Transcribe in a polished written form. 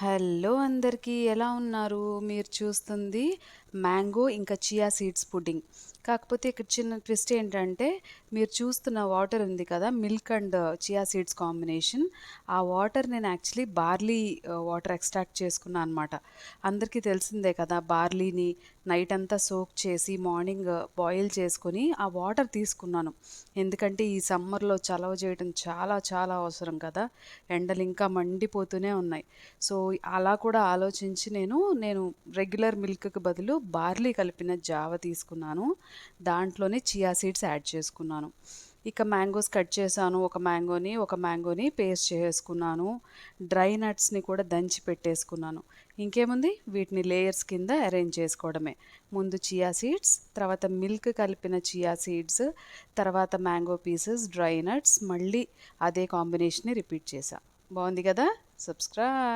Hello అందరికీ ఎలా ఉన్నారు? మీరు చూస్తుంది మ్యాంగో ఇంకా చియా సీడ్స్ పుడ్డింగ్. కాకపోతే ఇక్కడ చిన్న ట్విస్ట్ ఏంటంటే, మీరు చూస్తున్న వాటర్ ఉంది కదా! Milk and chia seeds combination. ఆ వాటర్ నేను యాక్చువల్లీ బార్లీ వాటర్ ఎక్స్ట్రాక్ట్ చేసుకున్నా అనమాట. అందరికీ తెలిసిందే కదా! బార్లీని నైట్ అంతా సోక్ చేసి మార్నింగ్ బాయిల్ చేసుకొని ఆ వాటర్ తీసుకున్నాను. ఎందుకంటే ఈ సమ్మర్‌లో చలవ చేయడం చాలా చాలా అవసరం కదా! ఎండలు ఇంకా మండిపోతూనే ఉన్నాయి. సో, అలా కూడా ఆలోచించి నేను రెగ్యులర్ మిల్క్‌కి బదులు బార్లీ కలిపిన జావ తీసుకున్నాను. దాంట్లోనే చియా సీడ్స్ యాడ్ చేసుకున్నాను. ఇక మ్యాంగోస్ కట్ చేశాను. ఒక మ్యాంగోని పేస్ట్ చేసేసుకున్నాను. డ్రై నట్స్‌ని కూడా దంచి పెట్టేసుకున్నాను. ఇంకేముంది వీటిని లేయర్స్ కింద అరేంజ్ చేసుకోవడమే. ముందు చియా సీడ్స్, తర్వాత మిల్క్ కలిపిన చియా సీడ్స్, తర్వాత మ్యాంగో పీసెస్, డ్రై నట్స్ మళ్ళీ అదే కాంబినేషన్‌ని రిపీట్ చేశా. బావుంది గదా! సబ్స్క్రైబ్.